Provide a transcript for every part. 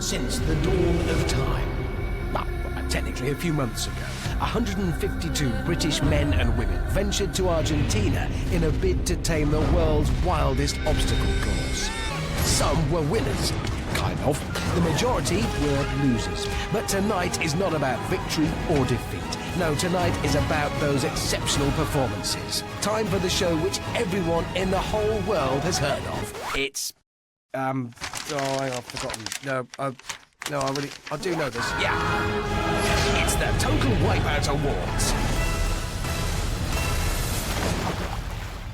since the dawn of time. Well, technically a few months ago, 152 British men and women ventured to Argentina in a bid to tame the world's wildest obstacle course. Some were winners, kind of. The majority were losers. But tonight is not about victory or defeat. No, tonight is about those exceptional performances. Time for the show which everyone in the whole world has heard of. It's... oh, I've forgotten. No, I do know this. Yeah. It's the Total Wipeout Awards.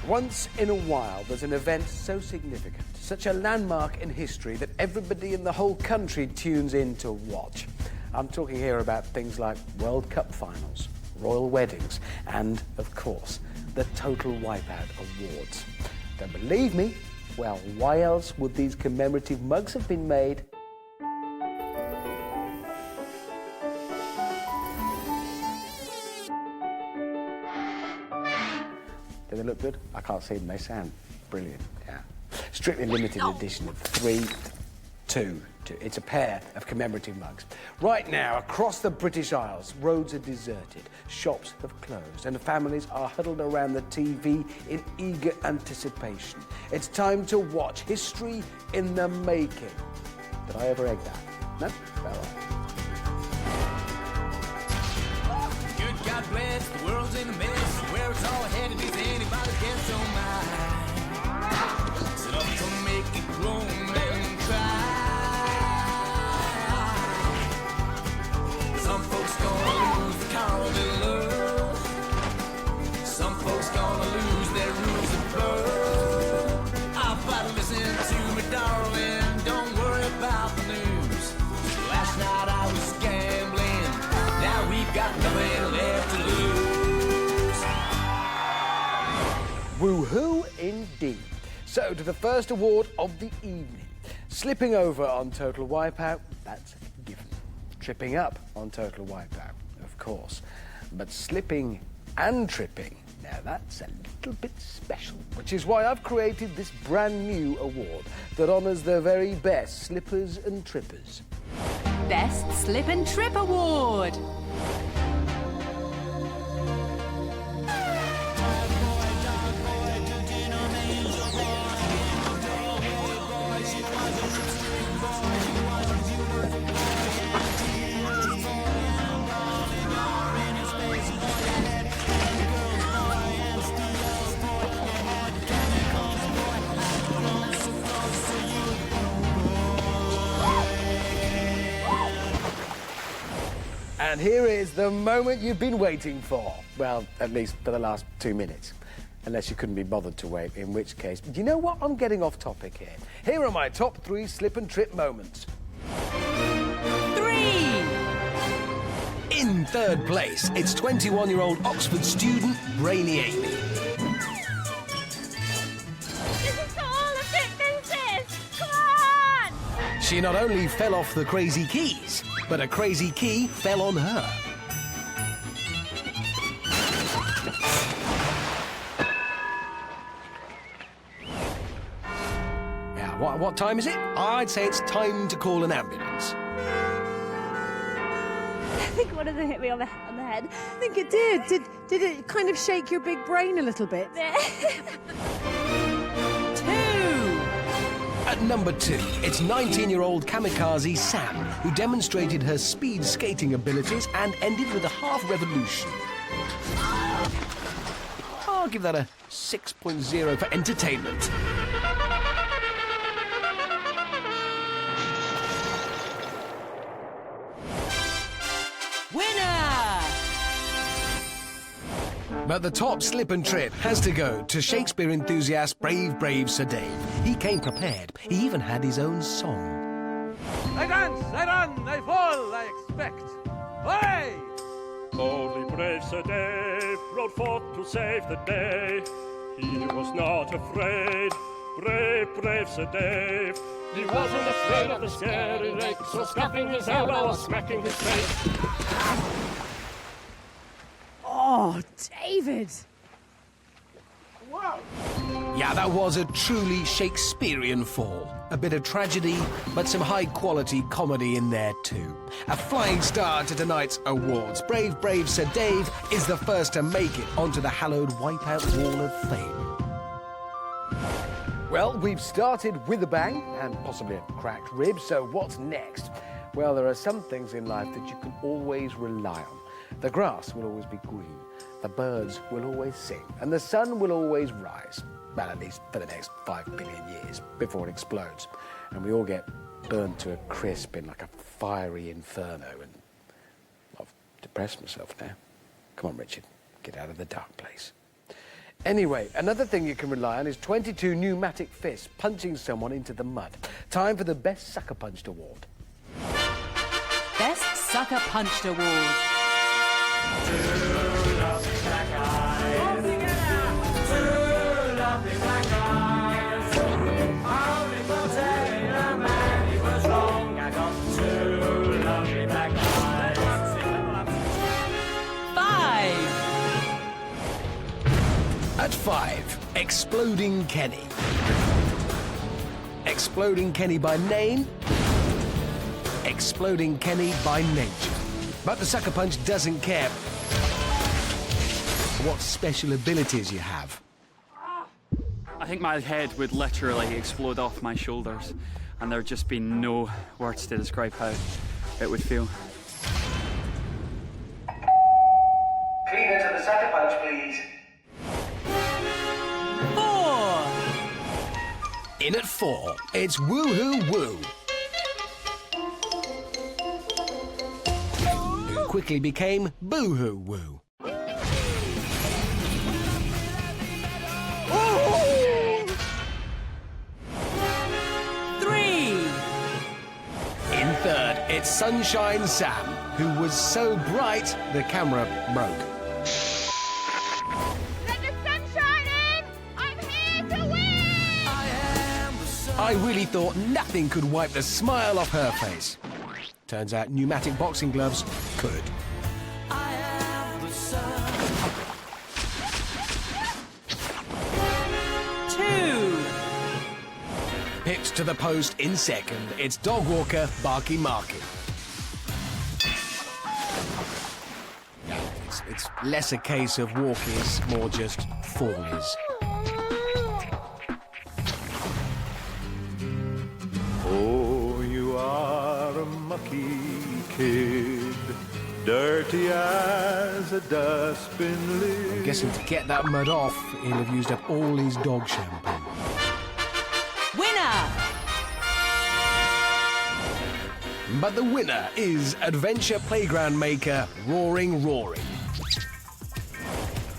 Once in a while, there's an event so significant, such a landmark in history that everybody in the whole country tunes in to watch. I'm talking here about things like World Cup finals, royal weddings, and, of course, the Total Wipeout Awards. Don't believe me? Well, why else would these commemorative mugs have been made? Do they look good? I can't see them. They sound brilliant. Yeah. Strictly limited edition of 2. It's a pair of commemorative mugs. Right now, across the British Isles, roads are deserted, shops have closed, and families are huddled around the TV in eager anticipation. It's time to watch history in the making. Did I ever egg that? No? All right. Good God bless, the world's in a mess. Where it's all headed is anybody's guess, oh my. Set up to make it grown and cry. Some folks gonna lose the car they love. Some folks gonna lose their rules of birth. I better listen to me, darling. Don't worry about the news. Last night I was gambling. Now we've got nothing left to lose. Woohoo indeed. So to the first award of the evening. Slipping over on Total Wipeout, that's a given. Tripping up on Total Wipeout, of course. But slipping and tripping, now that's a little bit special. Which is why I've created this brand new award that honours the very best slippers and trippers. Best Slip and Trip Award. And here is the moment you've been waiting for. Well, at least for the last 2 minutes. Unless you couldn't be bothered to wait, in which case... Do you know what? I'm getting off topic here. Here are my top 3 slip and trip moments. 3. In third place, it's 21-year-old Oxford student Brainy Amy. This is for all the fitnesses! Come on! She not only fell off the crazy keys, but a crazy key fell on her. Now, what time is it? I'd say it's time to call an ambulance. I think one of them hit me on the head. I think it did. Did it kind of shake your big brain a little bit? 2. At number 2, it's 19-year-old kamikaze Sam, who demonstrated her speed skating abilities and ended with a half revolution. I'll give that a 6.0 for entertainment. But the top slip and trip has to go to Shakespeare enthusiast Brave Sir Dave. He came prepared. He even had his own song. I dance, I run, I fall, I expect. Hooray! Only brave Sir Dave rode forth to save the day. He was not afraid, brave Sir Dave. He wasn't afraid of the scary lake, so scuffing his elbow or smacking his face. Oh, David! Wow! Yeah, that was a truly Shakespearean fall. a bit of tragedy, but some high-quality comedy in there too. A flying star to tonight's awards. Brave Sir Dave is the first to make it onto the hallowed Wipeout Wall of Fame. Well, we've started with a bang, and possibly a cracked rib, so what's next? Well, there are some things in life that you can always rely on. The grass will always be green, the birds will always sing, and the sun will always rise. Well, at least for the next 5 billion years, before it explodes. And we all get burnt to a crisp in like a fiery inferno, and I've depressed myself now. Come on, Richard, get out of the dark place. Anyway, another thing you can rely on is 22 pneumatic fists punching someone into the mud. Time for the Best Sucker Punched Award. Best Sucker Punched Award. At 5, Exploding Kenny. Exploding Kenny by name, Exploding Kenny by nature. But the Sucker Punch doesn't care what special abilities you have. I think my head would literally explode off my shoulders, and there'd just be no words to describe how it would feel. Cleaner to the Sucker Punch, please. 4. In at 4, it's Woohoo Woo, who quickly became Boohoo Woo. In third, it's Sunshine Sam, who was so bright the camera broke. Let the sunshine in! I'm here to win! I really thought nothing could wipe the smile off her face. Turns out pneumatic boxing gloves could. Pips to the post in second. It's dog walker Barky Marky. No, it's less a case of walkies, more just fallies. Oh, you are a mucky kid, dirty as a dustbin lid. I'm guessing to get that mud off, he'll have used up all his dog shampoo. But the winner is Adventure Playground Maker Roaring Rory.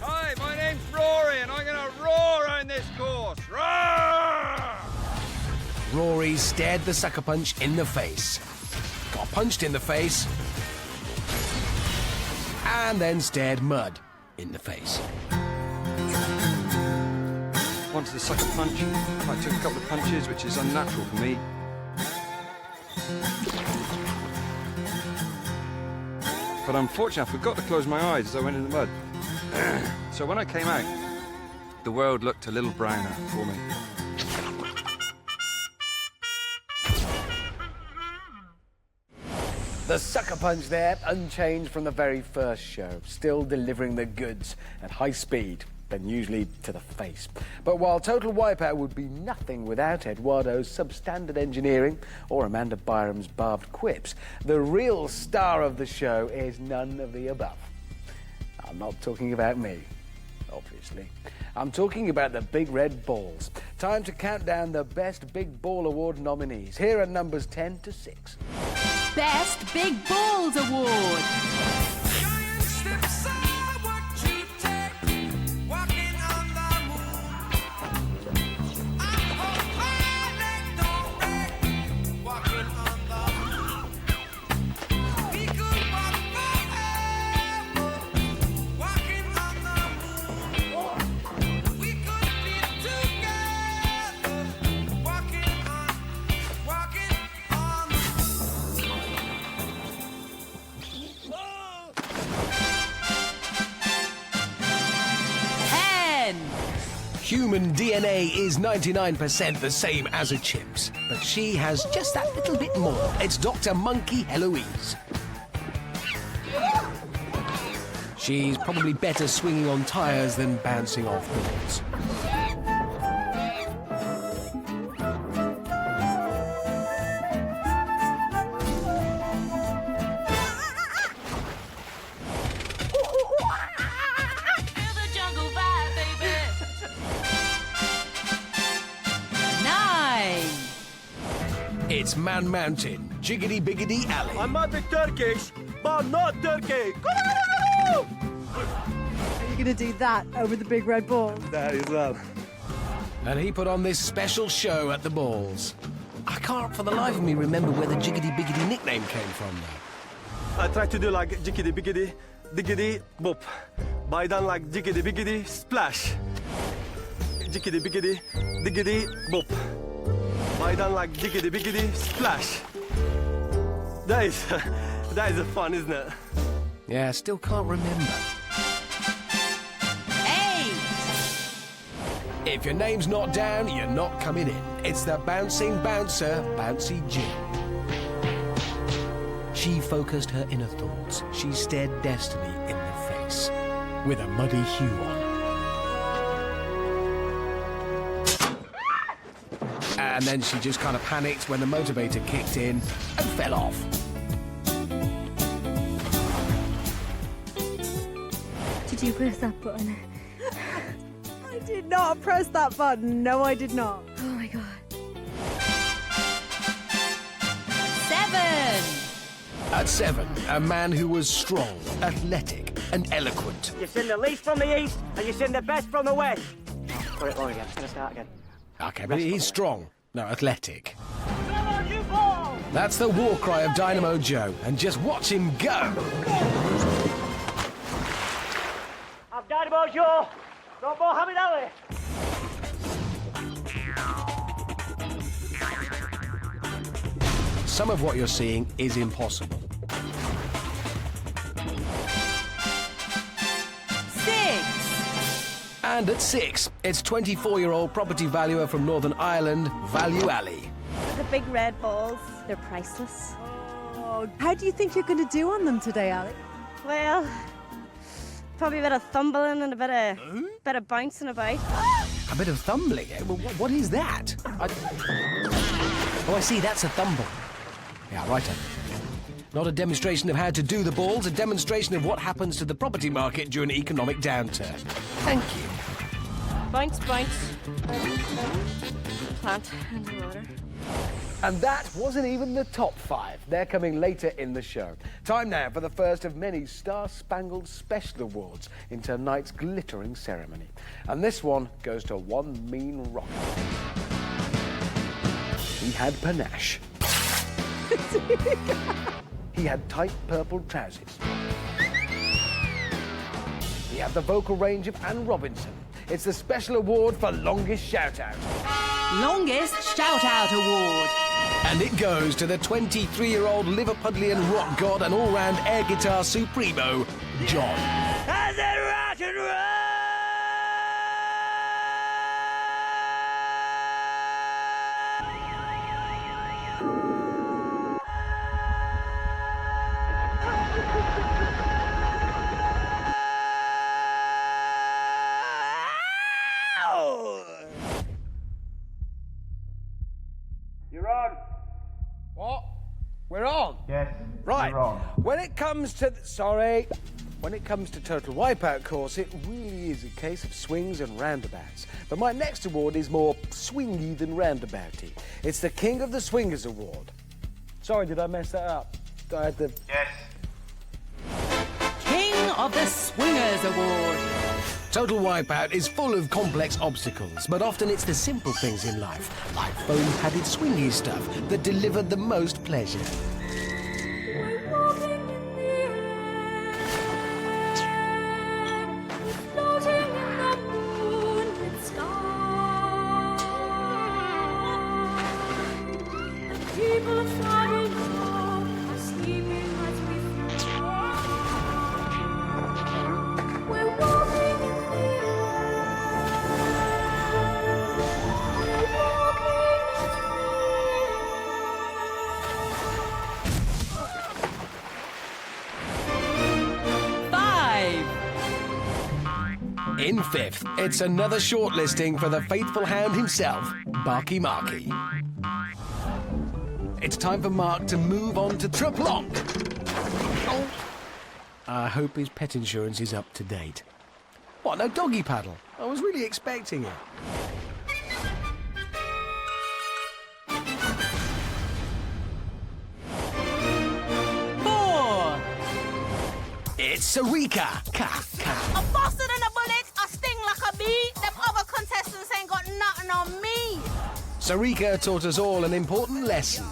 Hi, my name's Rory, and I'm gonna roar on this course. Roar! Rory stared the Sucker Punch in the face, got punched in the face, and then stared Mud in the face. Onto the Sucker Punch. I took a couple of punches, which is unnatural for me. But unfortunately, I forgot to close my eyes as I went in the mud. So when I came out, the world looked a little browner for me. The Sucker Punch there, unchanged from the very first show, still delivering the goods at high speed, then usually to the face. But while Total Wipeout would be nothing without Eduardo's substandard engineering or Amanda Byram's barbed quips, the real star of the show is none of the above. I'm not talking about me, obviously. I'm talking about the Big Red Balls. Time to count down the Best Big Ball Award nominees. Here are numbers 10 to 6. Best Big Balls Award. human DNA is 99% the same as a chip's, but she has just that little bit more. It's Dr. Monkey Heloise. She's probably better swinging on tyres than bouncing off balls. It's Man Mountain, Jiggity Biggity Alley. I might be Turkish, but not Turkey. Are you going to do that over the big red ball? That is well. And he put on this special show at the balls. I can't for the life of me remember where the Jiggity Biggity nickname came from, though. I try to do like jiggity biggity, diggity boop. But I done like jiggity biggity splash. Jiggity biggity, diggity boop. But I done like jiggity biggity splash. That is fun, isn't it? Yeah, still can't remember. 8. If your name's not down, you're not coming in. It's the bouncing bouncer, Bouncy Jim. She focused her inner thoughts. She stared destiny in the face with a muddy hue on. And then she just kind of panicked when the motivator kicked in and fell off. Did you press that button? I did not press that button. No, I did not. Oh my god. 7. At 7, a man who was strong, athletic, and eloquent. You've seen the least from the east, and you've seen the best from the west. Oh, put it on again. Let's start again. Okay, but he's strong. No, athletic. That's the war cry of Dynamo Joe, and just watch him go. I'm Dynamo Joe. No more Muhammad Ali. Some of what you're seeing is impossible. 6. And at 6, it's 24-year-old property valuer from Northern Ireland, Value Ali. The big red balls, they're priceless. Oh, how do you think you're going to do on them today, Ali? Well, probably a bit of thumbling and a bit of bouncing about. A bit of thumbling, eh? Well, what is that? Oh, I see, that's a thumble. Yeah, righto. Not a demonstration of how to do the balls, a demonstration of what happens to the property market during an economic downturn. Thank you. Bounce, bounce. Plant underwater. And that wasn't even the top 5. They're coming later in the show. Time now for the first of many Star-Spangled Special Awards in tonight's glittering ceremony. And this one goes to one mean rocker. He had panache. He had tight purple trousers. He had the vocal range of Anne Robinson. It's the special award for longest shout-out. Longest shout-out award. And it goes to the 23-year-old Liverpudlian rock god and all-round air guitar supremo, John. As it rock and roll! You're on. What? We're on? Yes. Right. You're on. When it comes to... When it comes to Total Wipeout course, it really is a case of swings and roundabouts. But my next award is more swingy than roundabouty. It's the King of the Swingers Award. Sorry, did I mess that up? I had the... Yes. King of the Swingers Award. Total Wipeout is full of complex obstacles, but often it's the simple things in life, like foam-padded swingy stuff, that deliver the most pleasure. In fifth, it's another shortlisting for the faithful hound himself, Barky Marky. It's time for Mark to move on to Treplonk. Oh. I hope his pet insurance is up to date. What, no doggy paddle? I was really expecting it. It's Sarika. A faster than a bullet, I sting like a bee. Them other contestants ain't got nothing on me. Sarika taught us all an important lesson.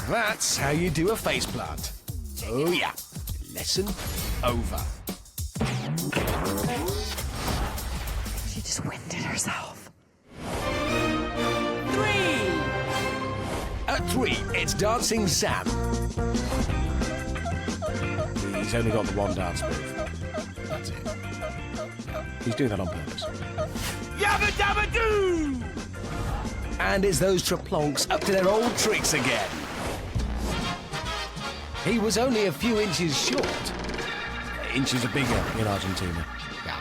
That's how you do a faceplant. Oh yeah, lesson over. She just winded herself. 3. At 3, it's Dancing Sam. He's only got the one dance move. That's it. He's doing that on purpose. Yabba dabba doo! And it's those Treplonks up to their old tricks again. He was only a few inches short. Inches are bigger in Argentina. Yeah.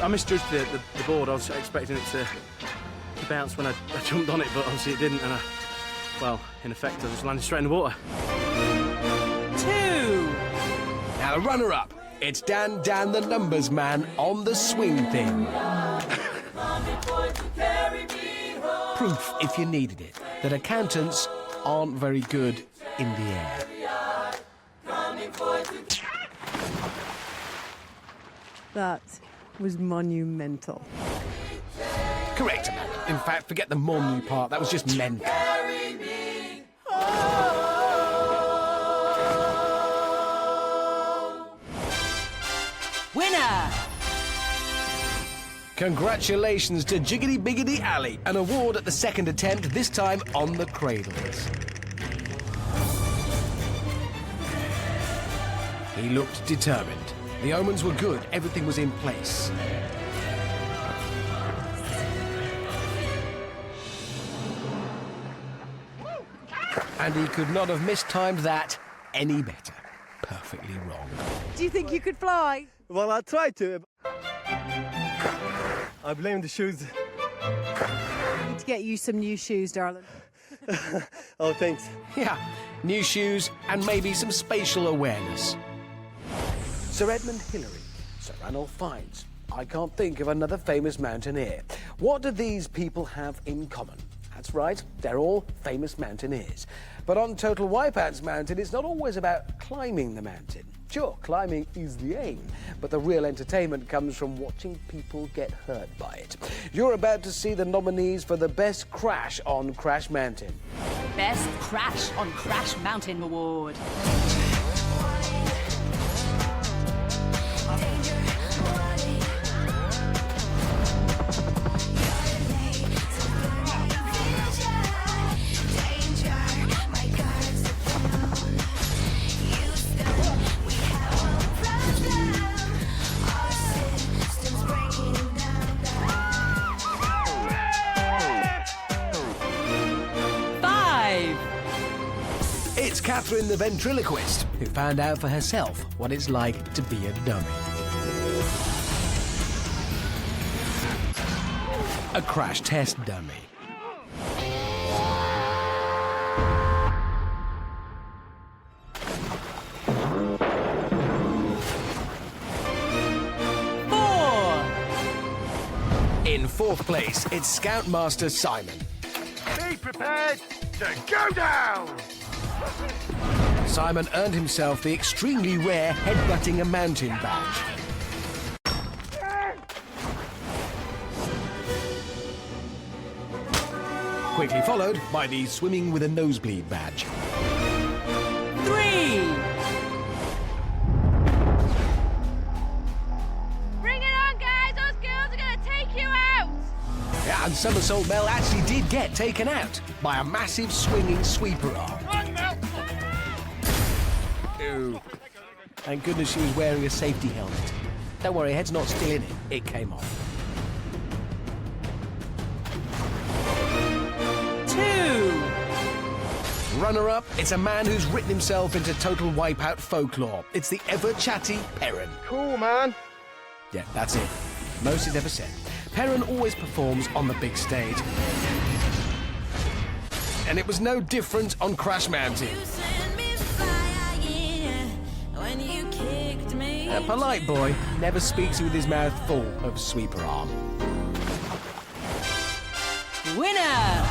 I misjudged the board. I was expecting it to bounce when I jumped on it, but obviously it didn't, and well, in effect, I just landed straight in the water. 2. Now the runner-up, it's Dan the numbers man on the swing thing. Proof, if you needed it, that accountants aren't very good in the air. That was monumental. Correct, Amanda. In fact, forget the monu part. That was just mental. Winner! Congratulations to Jiggity Biggity Ali, an award at the second attempt, this time on the cradles. He looked determined. The omens were good, everything was in place. And he could not have mistimed that any better. Perfectly wrong. Do you think you could fly? Well, I tried to. I blame the shoes. I need to get you some new shoes, darling. Oh, thanks. Yeah, new shoes and maybe some spatial awareness. Sir Edmund Hillary, Sir Ranulph Fiennes. I can't think of another famous mountaineer. What do these people have in common? That's right, they're all famous mountaineers. But on Total Wipeout's mountain, it's not always about climbing the mountain. Sure, climbing is the aim, but the real entertainment comes from watching people get hurt by it. You're about to see the nominees for the Best Crash on Crash Mountain. Best Crash on Crash Mountain Award. It's Catherine the ventriloquist, who found out for herself what it's like to be a dummy. A crash test dummy. In fourth place, it's Scoutmaster Simon. Be prepared to go down! Simon earned himself the extremely rare headbutting a mountain badge. Quickly followed by the swimming with a nosebleed badge. 3. Bring it on, guys. Those girls are going to take you out. Yeah, and Somersault Bell actually did get taken out by a massive swinging sweeper arm. Ooh. Thank goodness she was wearing a safety helmet. Don't worry, head's not still in it. It came off. 2. Runner-up, it's a man who's written himself into total Wipeout folklore. It's the ever-chatty Perrin. Cool, man. Yeah, that's it. Most he's ever said. Perrin always performs on the big stage. And it was no different on Crash Mountain. A polite boy never speaks with his mouth full of sweeper arm. Winner!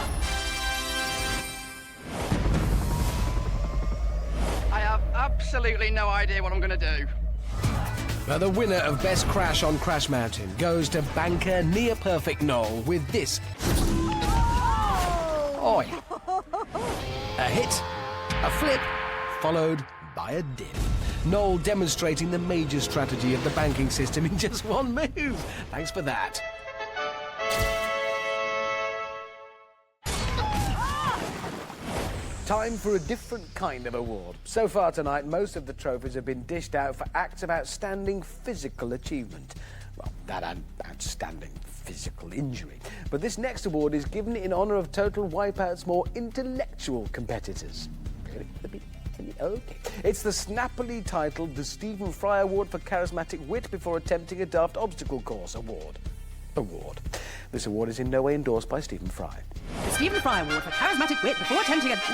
I have absolutely no idea what I'm going to do. But the winner of Best Crash on Crash Mountain goes to banker near-perfect Noel with this. Oh, yeah. A hit, a flip, followed by a dip. Noel demonstrating the major strategy of the banking system in just one move. Thanks for that. Time for a different kind of award. So far tonight, most of the trophies have been dished out for acts of outstanding physical achievement. Well, that and outstanding physical injury. But this next award is given in honour of Total Wipeout's more intellectual competitors. Okay. It's the snappily titled the Stephen Fry Award for Charismatic Wit Before Attempting a Daft Obstacle Course Award. This award is in no way endorsed by Stephen Fry. The Stephen Fry Award for Charismatic Wit Before Attempting a... 3!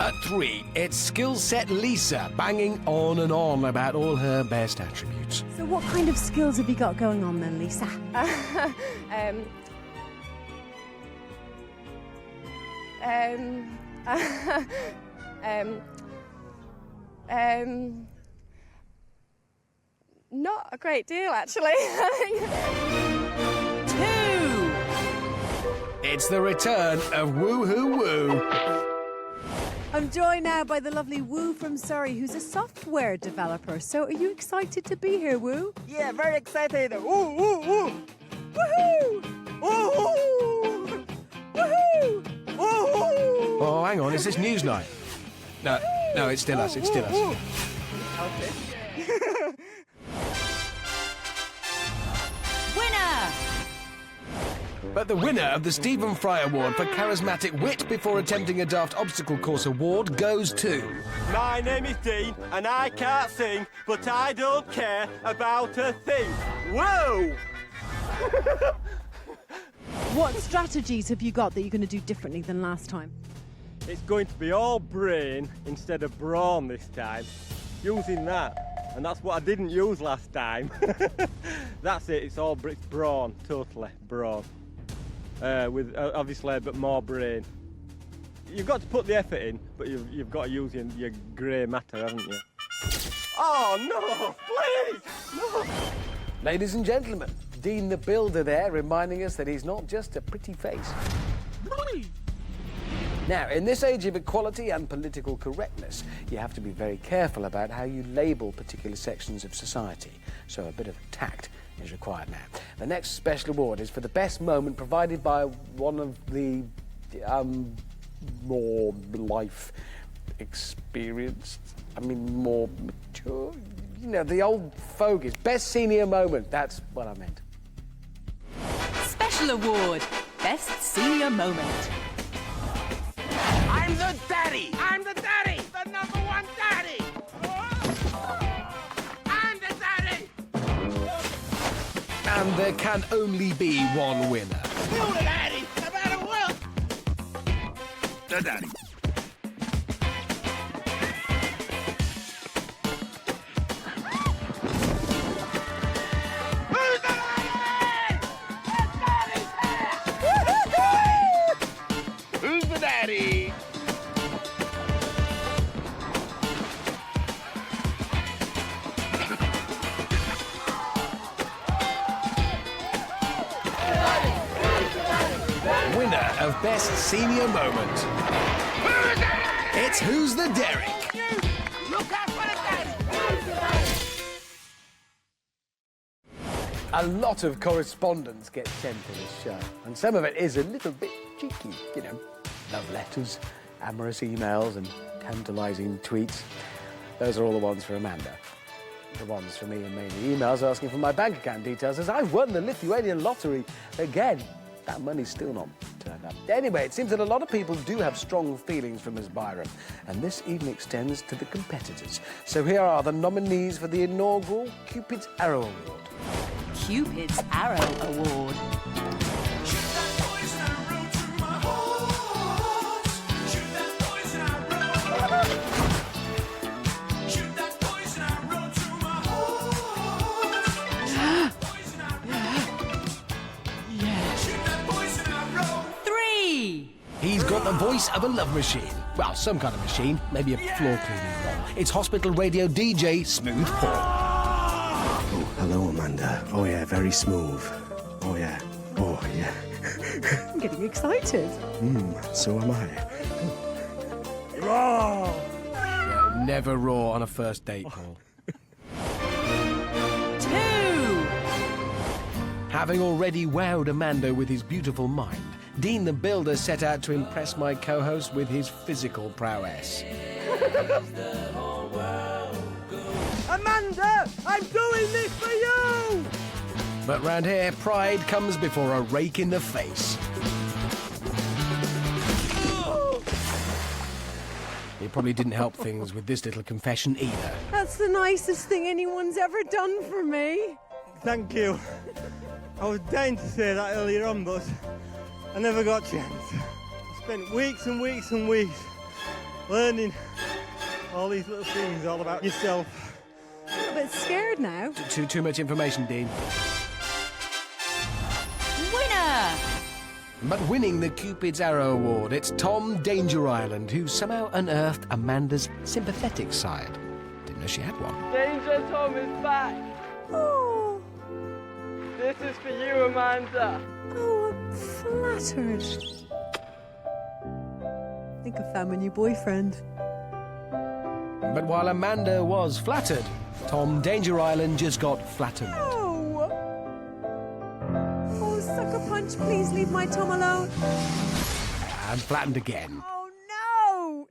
At 3, it's skill set Lisa, banging on and on about all her best attributes. So what kind of skills have you got going on then, Lisa? Not a great deal, actually. 2! It's the return of Woo-Hoo Woo. I'm joined now by the lovely Woo from Surrey, who's a software developer. So are you excited to be here, Woo? Yeah, very excited. Woo, woo, woo. Woohoo! Woo, woo. Woo, woo. Oh, hang on, is this Newsnight? No, it's still us, it's still us. Okay. Winner! But the winner of the Stephen Fry Award for Charismatic Wit Before Attempting a Daft Obstacle Course Award goes to... My name is Dean, and I can't sing, but I don't care about a thing. Whoa! What strategies have you got that you're going to do differently than last time? It's going to be all brain instead of brawn this time. Using that, and that's what I didn't use last time. That's it, it's brawn, totally brawn. With obviously a bit more brain. You've got to put the effort in, but you've got to use your grey matter, haven't you? Oh no, please! No! Ladies and gentlemen, Dean the Builder there, reminding us that he's not just a pretty face. Now, in this age of equality and political correctness, you have to be very careful about how you label particular sections of society. So a bit of tact is required now. The next special award is for the best moment provided by one of the more life experienced, more mature, the old fogies. Best senior moment, that's what I meant. Special award, Best Senior Moment. I'm the daddy! I'm the daddy! The #1 daddy! I'm the daddy! And there can only be one winner. You're the daddy! No matter what! The daddy. Who's the daddy? Who's the daddy? Winner of Best Senior Moment. It's Who's the Derek? Look out for the daddy! A lot of correspondence gets sent to this show, and some of it is a little bit cheeky, love letters, amorous emails, and tantalising tweets. Those are all the ones for Amanda. The ones for me are mainly emails asking for my bank account details, as I've won the Lithuanian lottery again. That money's still not turned up. Anyway, it seems that a lot of people do have strong feelings for Miss Byram, and this even extends to the competitors. So here are the nominees for the inaugural Cupid's Arrow Award. Cupid's Arrow Award. He's got the voice of a love machine. Well, some kind of machine, maybe a floor cleaning one. It's hospital radio DJ Smooth Paul. Oh, hello, Amanda. Oh, yeah, very smooth. Oh, yeah. Oh, yeah. I'm getting excited. So am I. Raw! Yeah, never raw on a first date, Paul. 2. Having already wowed Amanda with his beautiful mind, Dean the Builder set out to impress my co-host with his physical prowess. Amanda, I'm doing this for you! But round here, pride comes before a rake in the face. It probably didn't help things with this little confession either. That's the nicest thing anyone's ever done for me. Thank you. I was dying to say that earlier on, but I never got a chance. I spent weeks and weeks and weeks learning all these little things all about yourself. I'm a bit scared now. Too much information, Dean. Winner! But winning the Cupid's Arrow Award, it's Tom Danger Island, who somehow unearthed Amanda's sympathetic side. Didn't know she had one. Danger Tom is back. Oh. This is for you, Amanda. Oh, I'm flattered. I think I found my new boyfriend. But while Amanda was flattered, Tom Danger Island just got flattened. Oh! Oh, sucker punch, please leave my Tom alone. And flattened again. Oh, no!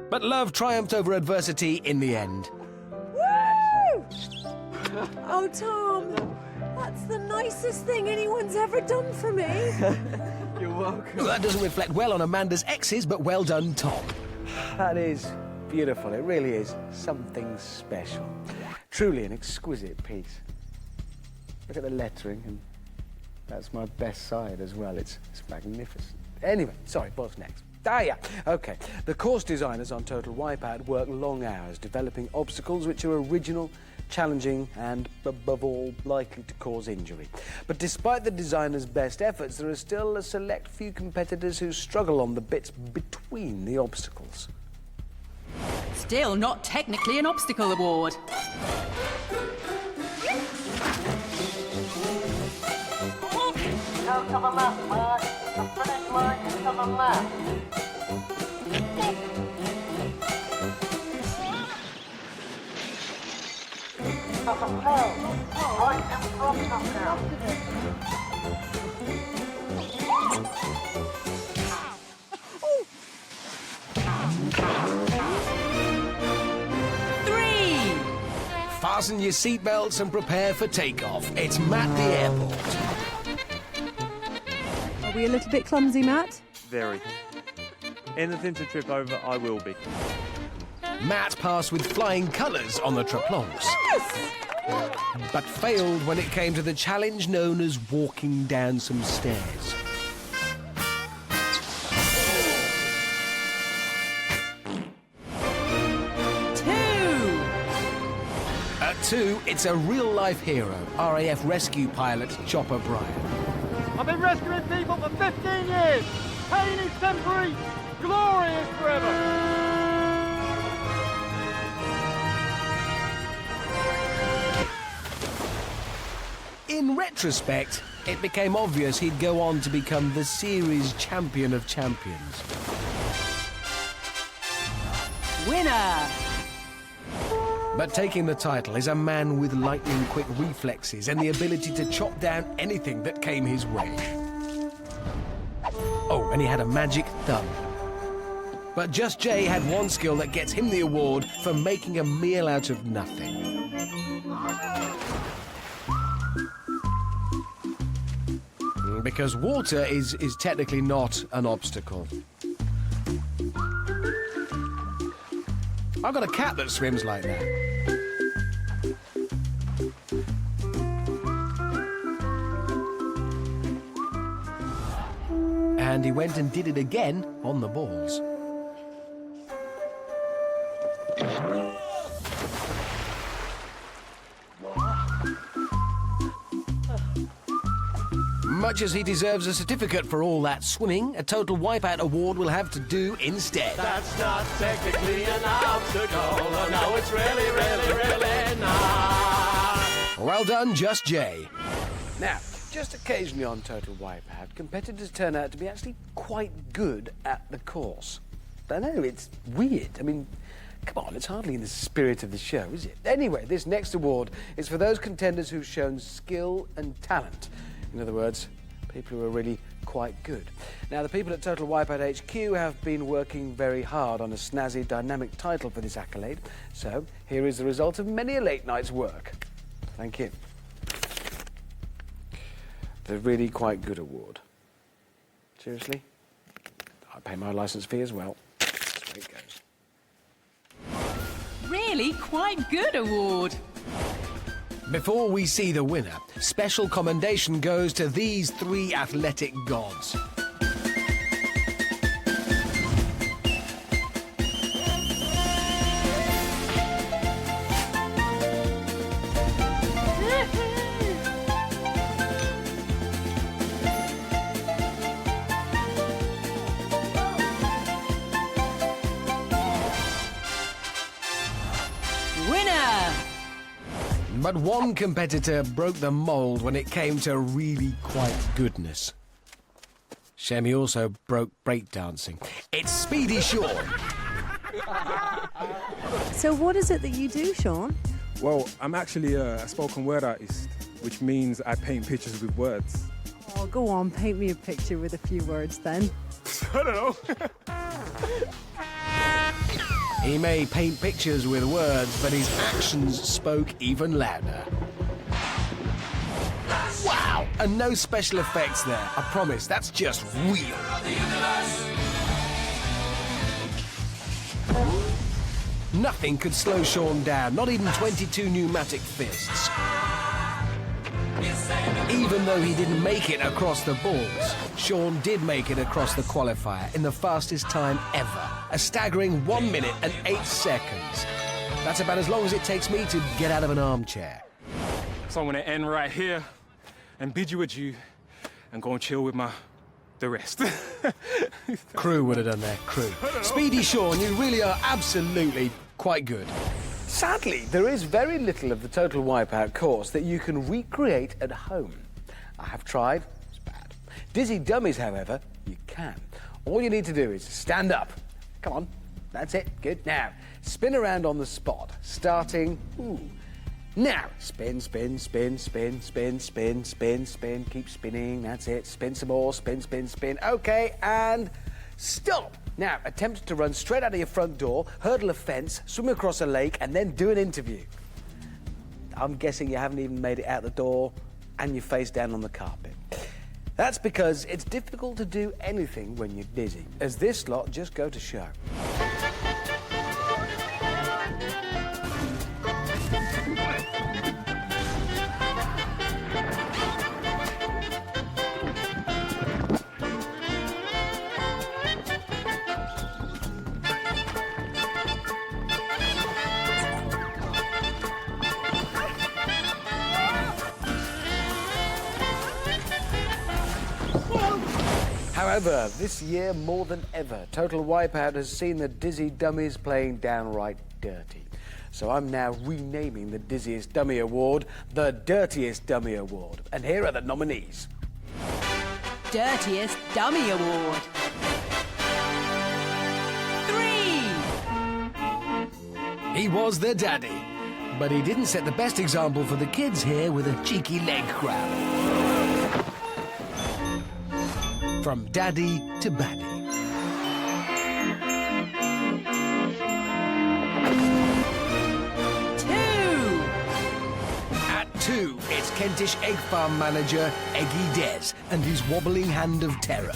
But love triumphed over adversity in the end. Woo! Oh, Tom, that's the nicest thing anyone's ever done for me. You're welcome. Well, that doesn't reflect well on Amanda's exes, but well done, Tom. That is beautiful. It really is something special. Truly an exquisite piece. Look at the lettering, and that's my best side as well. It's magnificent. Anyway, sorry, what's next? Yeah. OK. The course designers on Total Wipeout work long hours developing obstacles which are original, challenging and, above all, likely to cause injury. But despite the designers' best efforts, there are still a select few competitors who struggle on the bits between the obstacles. Still not technically an obstacle award. Go to the left, Mark. The finish line is to the left. There's a pole right in front of you. 3. Fasten your seatbelts and prepare for takeoff. It's Matt the Airport. Are we a little bit clumsy, Matt? Very. Anything to trip over, I will be. Matt passed with flying colours on the Traplanche. Yes! But failed when it came to the challenge known as walking down some stairs. At 2, it's a real-life hero, RAF rescue pilot Chopper Bryan. I've been rescuing people for 15 years. Pain is temporary, glory is forever. In retrospect, it became obvious he'd go on to become the series champion of champions. Winner! But taking the title is a man with lightning-quick reflexes and the ability to chop down anything that came his way. Oh, and he had a magic thumb. But Just Jay had one skill that gets him the award for making a meal out of nothing. because water is technically not an obstacle. I've got a cat that swims like that. And he went and did it again on the balls. Much as he deserves a certificate for all that swimming, a Total Wipeout award will have to do instead. That's not technically an obstacle. Oh, no, it's really, really, really not. Well done, Just Jay. Now, just occasionally on Total Wipeout, competitors turn out to be actually quite good at the course. I know, it's weird. I mean, come on, it's hardly in the spirit of the show, is it? Anyway, this next award is for those contenders who've shown skill and talent. In other words, people who are really quite good. Now, the people at Total Wipeout HQ have been working very hard on a snazzy, dynamic title for this accolade. So, here is the result of many a late night's work. Thank you. The Really Quite Good award. Seriously? I pay my licence fee as well. That's the way it goes. Really Quite Good award. Before we see the winner, special commendation goes to these three athletic gods. But one competitor broke the mould when it came to really quite goodness. Shame he also broke breakdancing. It's Speedy Sean. So what is it that you do, Sean? Well, I'm actually a spoken word artist, which means I paint pictures with words. Oh, go on, paint me a picture with a few words then. I don't know. He may paint pictures with words, but his actions spoke even louder. Wow! And no special effects there. I promise, that's just real. Nothing could slow Sean down, not even 22 pneumatic fists. Even though he didn't make it across the balls, Sean did make it across the qualifier in the fastest time ever. A staggering 1 minute and 8 seconds. That's about as long as it takes me to get out of an armchair. So I'm going to end right here and bid you adieu and go and chill with the rest. Crew would have done their crew. Speedy Sean, you really are absolutely quite good. Sadly, there is very little of the Total Wipeout course that you can recreate at home. I have tried, it's bad. Dizzy dummies, however, you can. All you need to do is stand up. Come on, that's it, good. Now, spin around on the spot, starting, Now, spin, spin, spin, spin, spin, spin, spin, spin, keep spinning, that's it. Spin some more, spin, spin, spin. Okay, and stop. Now, attempt to run straight out of your front door, hurdle a fence, swim across a lake, and then do an interview. I'm guessing you haven't even made it out the door, and you're face down on the carpet. That's because it's difficult to do anything when you're dizzy, as this lot just go to show. However, this year more than ever, Total Wipeout has seen the dizzy dummies playing downright dirty. So I'm now renaming the Dizziest Dummy Award the Dirtiest Dummy Award. And here are the nominees. Dirtiest Dummy Award. 3. He was the daddy, but he didn't set the best example for the kids here with a cheeky leg grab. From daddy to baddie. At 2, it's Kentish egg farm manager, Eggy Des, and his wobbling hand of terror.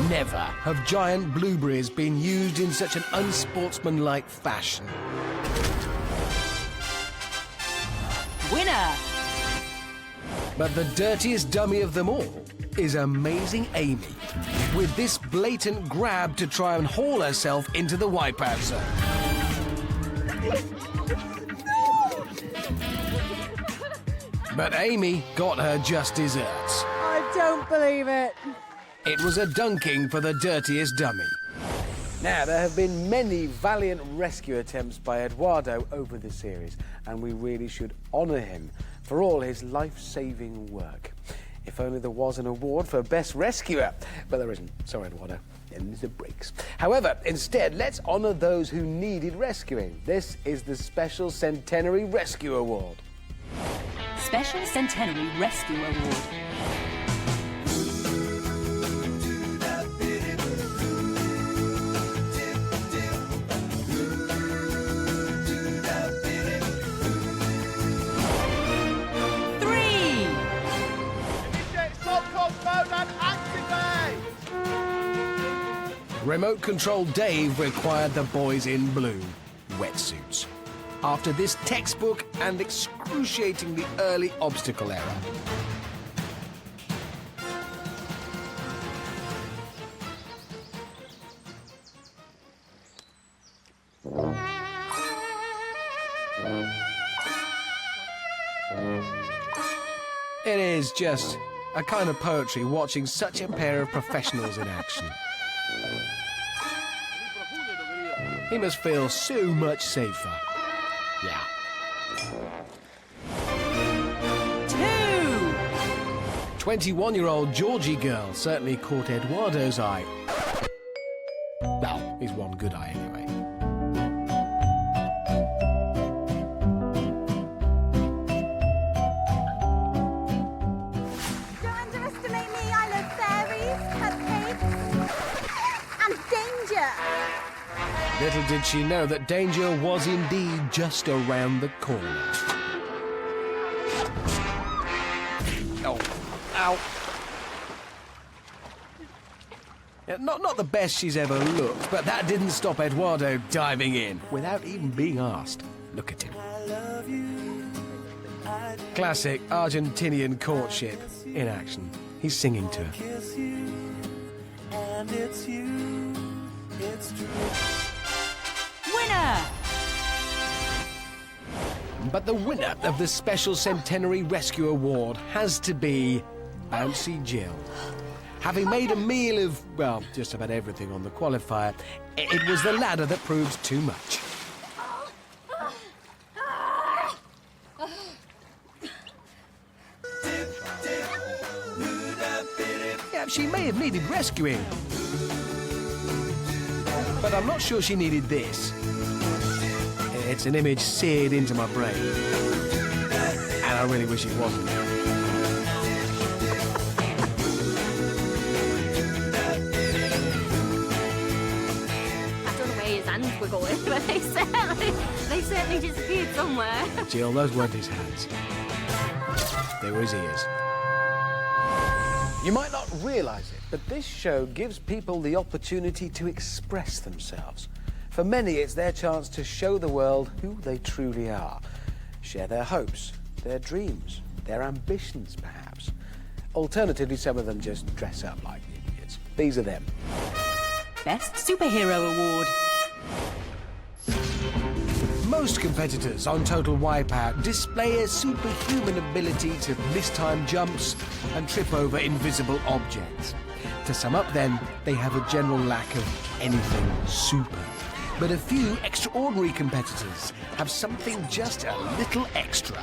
Never have giant blueberries been used in such an unsportsmanlike fashion. Winner! But the dirtiest dummy of them all is Amazing Amy, with this blatant grab to try and haul herself into the wipeout zone. But Amy got her just desserts. I don't believe it. It was a dunking for the dirtiest dummy. Now, there have been many valiant rescue attempts by Eduardo over the series, and we really should honour him for all his life-saving work. If only there was an award for Best Rescuer. But there isn't. Sorry, Eduardo. Ends the breaks. However, instead, let's honour those who needed rescuing. This is the Special Centenary Rescue Award. Special Centenary Rescue Award. Remote-controlled Dave required the boys in blue wetsuits after this textbook and excruciatingly early obstacle error. It is just a kind of poetry watching such a pair of professionals in action. He must feel so much safer. Yeah. 2. 21-year-old Georgie girl certainly caught Eduardo's eye. Well, he's one good eye anyway. Don't underestimate me. I love fairies, cupcakes, and danger. Little did she know that danger was indeed just around the corner. Oh, ow. Yeah, not the best she's ever looked, but that didn't stop Eduardo diving in without even being asked. Look at him. Classic Argentinian courtship in action. He's singing to her. And it's you, it's true. Winner! But the winner of the Special Centenary Rescue Award has to be Bouncy Jill. Having made a meal of, well, just about everything on the qualifier, it was the ladder that proved too much. Yeah, she may have needed rescuing, but I'm not sure she needed this. It's an image seared into my brain, and I really wish it wasn't. I don't know where his hands were going, but they certainly disappeared somewhere. Jill, those weren't his hands. They were his ears. You might not realise it, but this show gives people the opportunity to express themselves. For many, it's their chance to show the world who they truly are. Share their hopes, their dreams, their ambitions, perhaps. Alternatively, some of them just dress up like idiots. These are them. Best Superhero Award. Most competitors on Total Wipeout display a superhuman ability to mistime jumps and trip over invisible objects. To sum up then, they have a general lack of anything super. But a few extraordinary competitors have something just a little extra.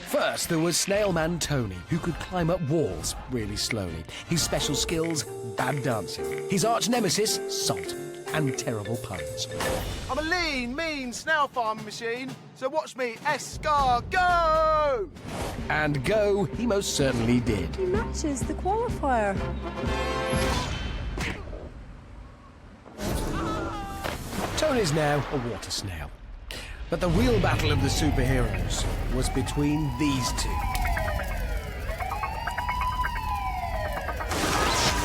First, there was Snailman Tony, who could climb up walls really slowly. His special skills, bad dancing. His arch nemesis, salt and terrible puns. I'm a lean, mean snail farming machine, so watch me escargot! And go, he most certainly did. He matches the qualifier. Tone is now a water snail. But the real battle of the superheroes was between these two.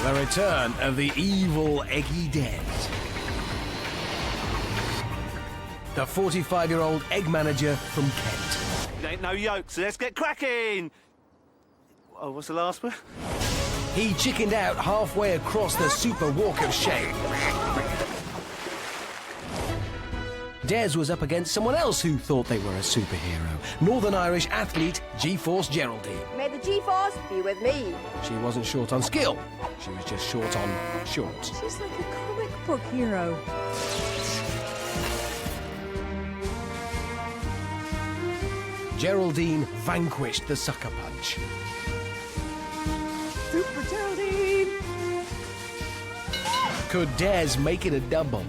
The return of the evil Eggy Des. The 45-year-old egg manager from Kent. It ain't no yoke, so let's get cracking! Oh, what's the last one? He chickened out halfway across the super walk of shame. Des was up against someone else who thought they were a superhero. Northern Irish athlete G-Force Geraldine. May the G-Force be with me. She wasn't short on skill. She was just short on short. She's like a comic book hero. Geraldine vanquished the sucker punch. Super Geraldine! Could Des make it a double?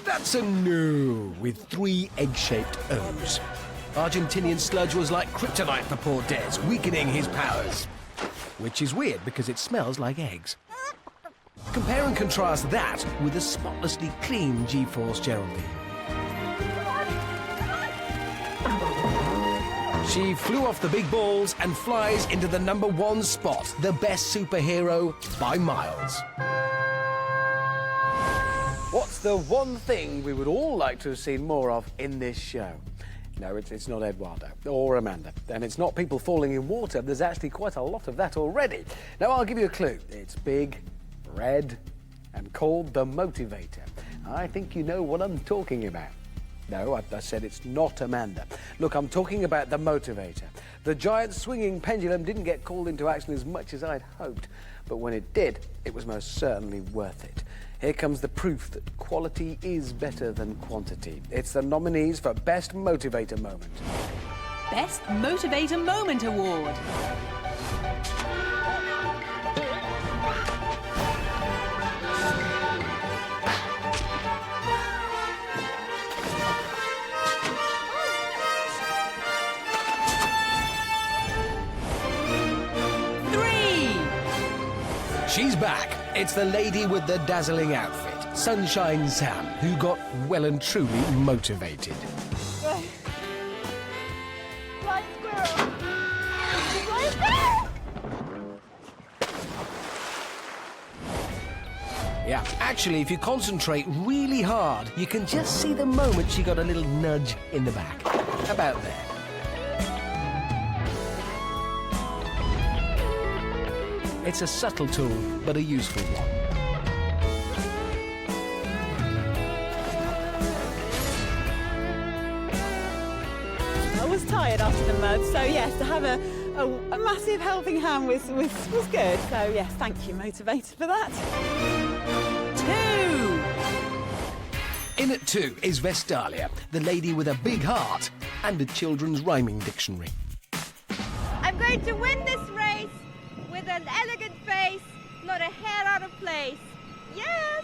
That's a no, with 3 egg-shaped O's. Argentinian sludge was like kryptonite for poor Des, weakening his powers. Which is weird, because it smells like eggs. Compare and contrast that with a spotlessly clean G-Force Geraldine. She flew off the big balls and flies into the #1 spot, the best superhero by miles. What's the one thing we would all like to have seen more of in this show? No, it's not Eduardo or Amanda. And it's not people falling in water. There's actually quite a lot of that already. Now, I'll give you a clue. It's big, red, and called the Motivator. I think you know what I'm talking about. No, I said it's not Amanda. Look, I'm talking about the Motivator. The giant swinging pendulum didn't get called into action as much as I'd hoped. But when it did, it was most certainly worth it. Here comes the proof that quality is better than quantity. It's the nominees for Best Motivator Moment. Best Motivator Moment Award. She's back. It's the lady with the dazzling outfit, Sunshine Sam, who got well and truly motivated. Blind squirrel! Blind squirrel! Yeah, actually, if you concentrate really hard, you can just see the moment she got a little nudge in the back. About there. It's a subtle tool, but a useful one. I was tired after the mud, so yes, to have a massive helping hand was good. So yes, thank you, Motivator, for that. 2! In at 2 is Vestalia, the lady with a big heart and a children's rhyming dictionary. I'm going to win this race with an elegant face, not a hair out of place. Yes!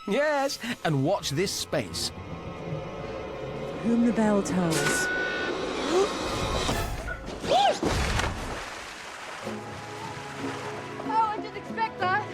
Yes, and watch this space. Whom the bell tolls. Oh, I didn't expect that.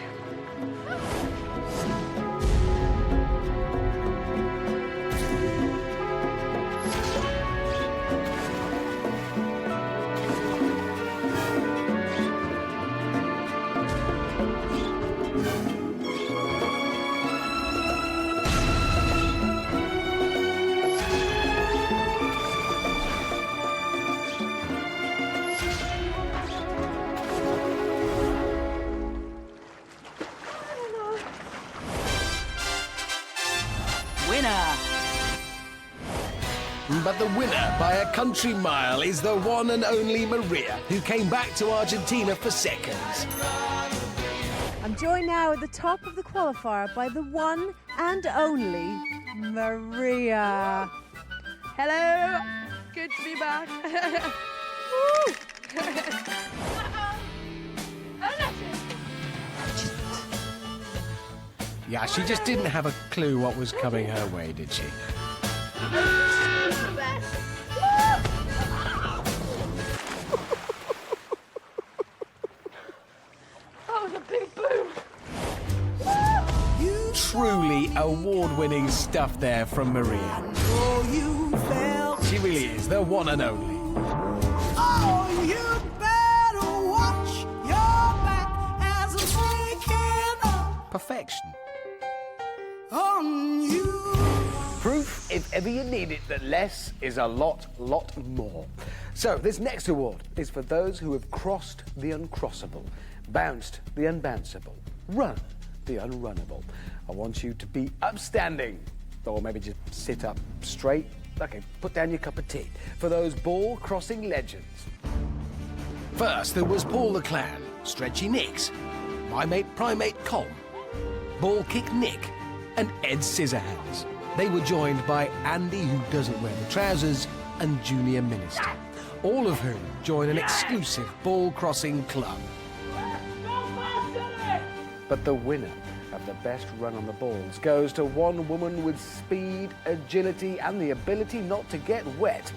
But the winner by a country mile is the one and only Maria, who came back to Argentina for seconds. I'm joined now at the top of the qualifier by the one and only Maria. Hello, good to be back. Yeah, she just didn't have a clue what was coming her way, did she? That was a big truly award-winning stuff there from Maria. She really is the one and only. Oh, you better watch your back as I'm taking up Perfection. on you. Proof, if ever you need it, that less is a lot more. So, this next award is for those who have crossed the uncrossable, bounced the unbounceable, run the unrunnable. I want you to be upstanding, or maybe just sit up straight. Okay, put down your cup of tea for those ball-crossing legends. First, there was Paul the Clown, Stretchy Nicks, My Mate Primate Colm, Ball Kick Nick, and Ed Scissorhands. They were joined by Andy, who doesn't wear the trousers, and Junior Minister, all of whom join an exclusive ball-crossing club. But the winner of the best run on the balls goes to one woman with speed, agility, and the ability not to get wet.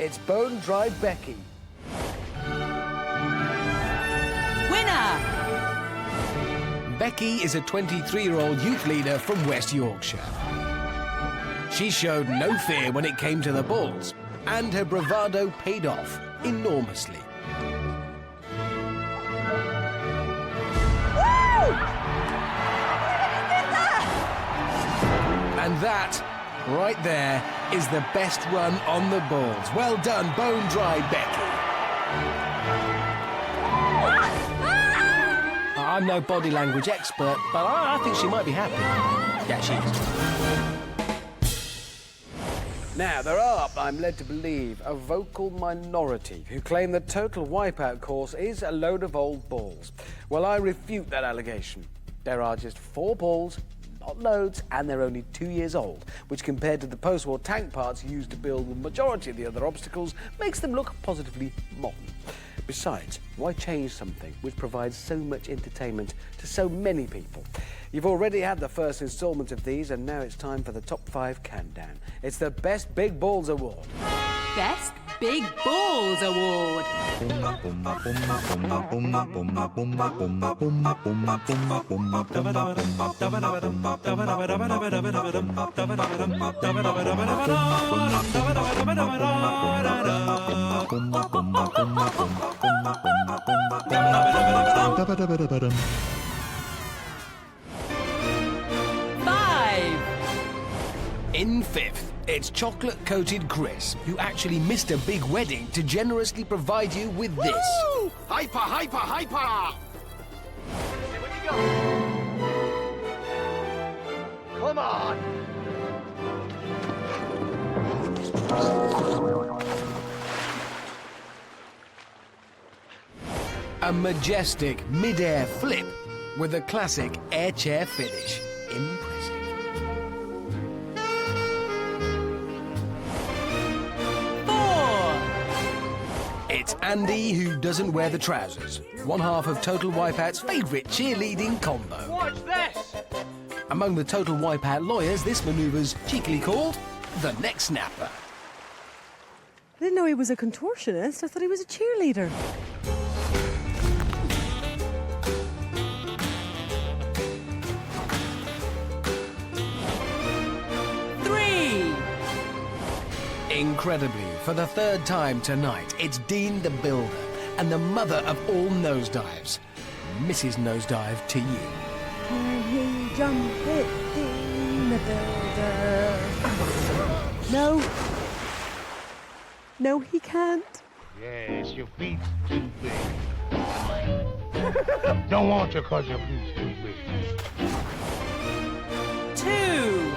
It's Bone Dry Becky. Winner! Becky is a 23-year-old youth leader from West Yorkshire. She showed no fear when it came to the balls, and her bravado paid off enormously. And that, right there, is the best run on the balls. Well done, Bone Dry Becky. I'm no body language expert, but I think she might be happy. Yeah, she is. Now, there are, I'm led to believe, a vocal minority who claim the Total Wipeout course is a load of old balls. Well, I refute that allegation. There are just 4 balls, not loads, and they're only 2 years old, which compared to the post-war tank parts used to build the majority of the other obstacles makes them look positively modern. Besides, why change something which provides so much entertainment to so many people? You've already had the first instalment of these, and now it's time for the top 5 countdown. It's the Best Big Balls Award. Best Big Balls Award. In 5th, it's chocolate-coated Chris, who actually missed a big wedding to generously provide you with this. Woo! Hyper, hyper, hyper! Here we go. Come on! A majestic mid-air flip with a classic air chair finish. Impressive. It's Andy, who doesn't wear the trousers. One half of Total Wipeout's favourite cheerleading combo. Watch this! Among the Total Wipeout lawyers, this manoeuvre's cheekily called the neck snapper. I didn't know he was a contortionist. I thought he was a cheerleader. Incredibly, for the 3rd time tonight, it's Dean the Builder and the mother of all nosedives, Mrs. Nosedive to you. Can he jump it, Dean the Builder? No. No, he can't. Yes, your feet's too big. Don't want you because your feet's too big. 2.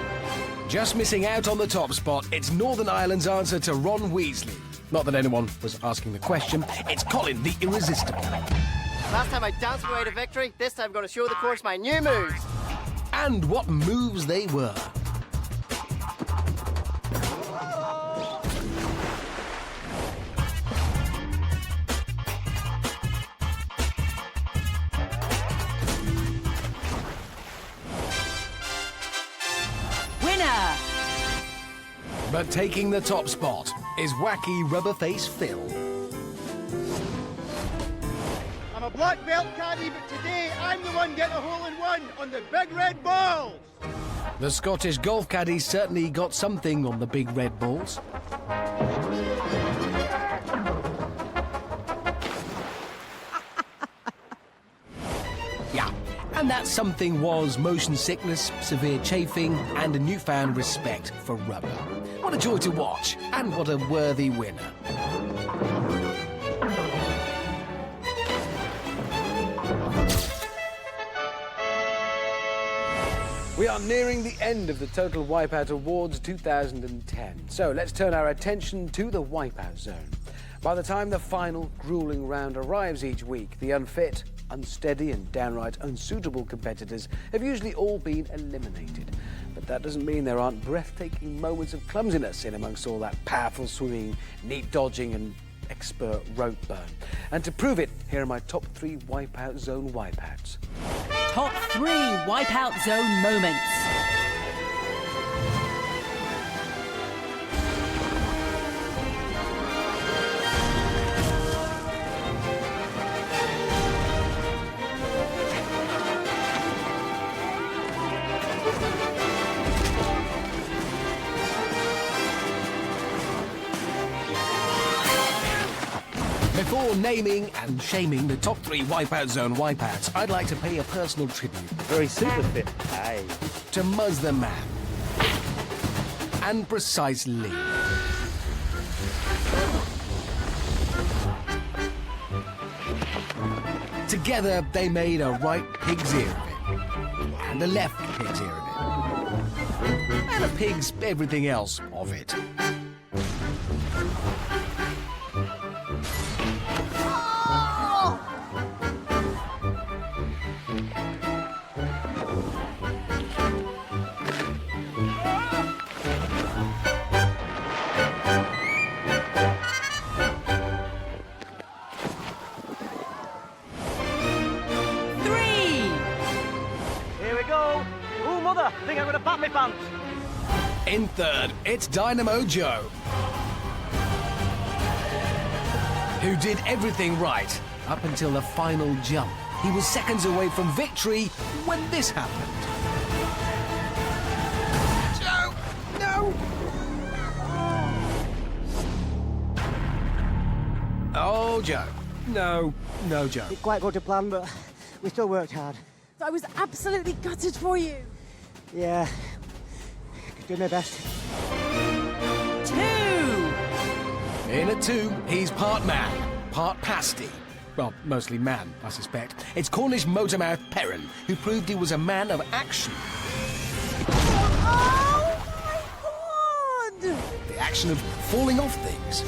Just missing out on the top spot, it's Northern Ireland's answer to Ron Weasley. Not that anyone was asking the question, it's Colin the Irresistible. Last time I danced my way to victory, this time I'm going to show the course my new moves. And what moves they were. But taking the top spot is wacky Rubberface Phil. I'm a black belt caddy, but today I'm the one getting a hole-in-one on the big red balls. The Scottish golf caddy certainly got something on the big red balls. Yeah, and that something was motion sickness, severe chafing, and a newfound respect for rubber. What a joy to watch, and what a worthy winner. We are nearing the end of the Total Wipeout Awards 2010. So let's turn our attention to the Wipeout Zone. By the time the final, grueling round arrives each week, the unfit, unsteady and downright unsuitable competitors have usually all been eliminated. But that doesn't mean there aren't breathtaking moments of clumsiness in amongst all that powerful swinging, neat dodging and expert rope burn. And to prove it, here are my top 3 Wipeout Zone wipeouts. Top 3 Wipeout Zone moments. Before naming and shaming the top 3 Wipeout Zone wipeouts, I'd like to pay a personal tribute. Very super fit. Aye. To Muzz the Man. And Precise Lee. Together, they made a right pig's ear of it. And a left pig's ear of it. And a pig's everything else of it. Think I'm gonna pop my pants. In third, it's Dynamo Joe, who did everything right up until the final jump. He was seconds away from victory when this happened. Joe! No! Oh, Joe. No, Joe. Didn't quite go to plan, but we still worked hard. I was absolutely gutted for you. Yeah, did my best. 2. In at 2, he's part man, part pasty. Well, mostly man, I suspect. It's Cornish motormouth Perrin, who proved he was a man of action. Oh my God! The action of falling off things.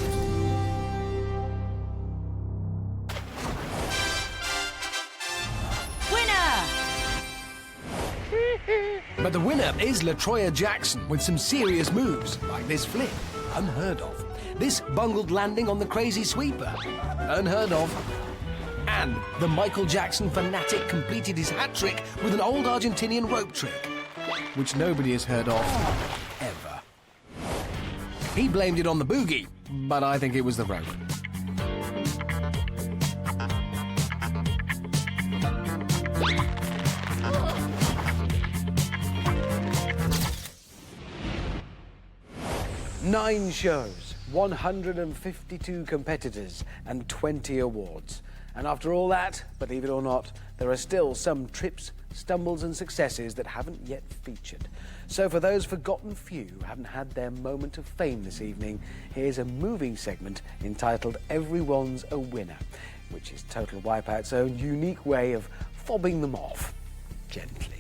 But the winner is LaTroya Jackson with some serious moves, like this flip, unheard of. This bungled landing on the crazy sweeper, unheard of. And the Michael Jackson fanatic completed his hat-trick with an old Argentinian rope trick, which nobody has heard of, ever. He blamed it on the boogie, but I think it was the rope. Nine shows, 152 competitors, and 20 awards. And after all that, believe it or not, there are still some trips, stumbles and successes that haven't yet featured. So for those forgotten few who haven't had their moment of fame this evening, here's a moving segment entitled Everyone's a Winner, which is Total Wipeout's own unique way of fobbing them off, gently.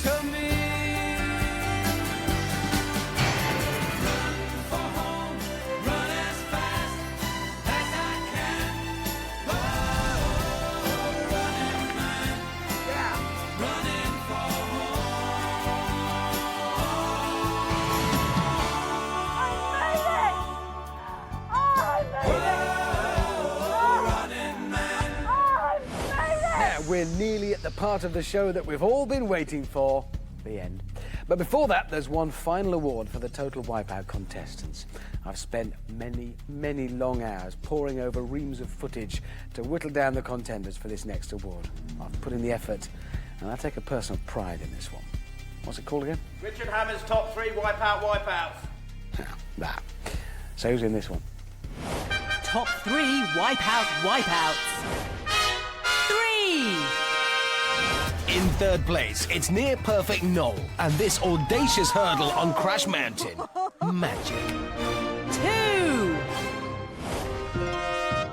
to me. Run for home, run as fast as I can. Oh, running man, yeah, running for Now, we're nearly at the part of the show that we've all been waiting for, the end. But before that, there's one final award for the Total Wipeout contestants. I've spent many, many long hours poring over reams of footage to whittle down the contenders for this next award. I've put in the effort, and I take a personal pride in this one. What's it called again? Richard Hammer's top 3 wipeouts. That. So who's in this one? Top 3 Wipeouts. 3. In third place, it's near perfect Noel and this audacious hurdle on Crash Mountain. Magic. 2.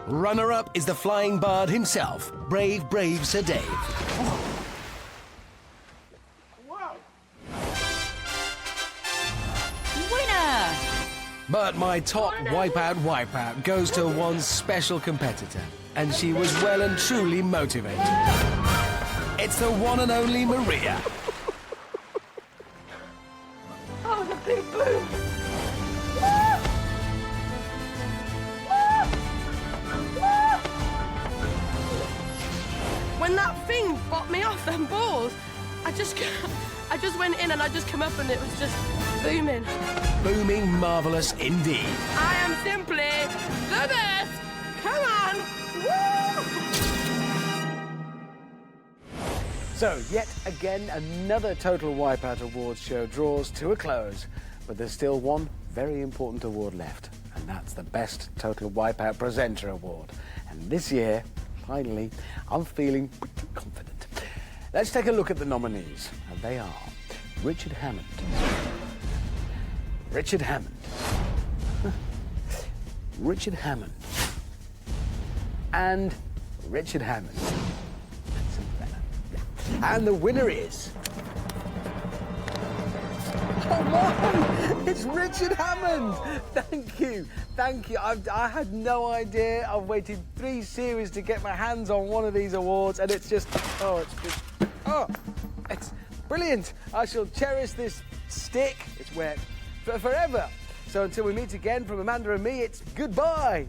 Runner-up is the flying bard himself, brave Sir Dave. Winner. But my top wipeout goes to one special competitor, and she was well and truly motivated. It's the one and only Maria. Oh, the big boom! When that thing bopped me off them balls, I just went in and I just come up and it was just booming. Booming marvellous indeed. I am simply the best. Come on. Woo! So, yet again, another Total Wipeout Awards show draws to a close. But there's still one very important award left, and that's the Best Total Wipeout Presenter Award. And this year, finally, I'm feeling pretty confident. Let's take a look at the nominees, and they are Richard Hammond, Richard Hammond, Richard Hammond, and Richard Hammond. And the winner is... Oh my! It's Richard Hammond! Thank you. I had no idea. I've waited 3 series to get my hands on one of these awards, and it's just... it's brilliant. I shall cherish this stick. It's wet for forever. So until we meet again, from Amanda and me, it's goodbye.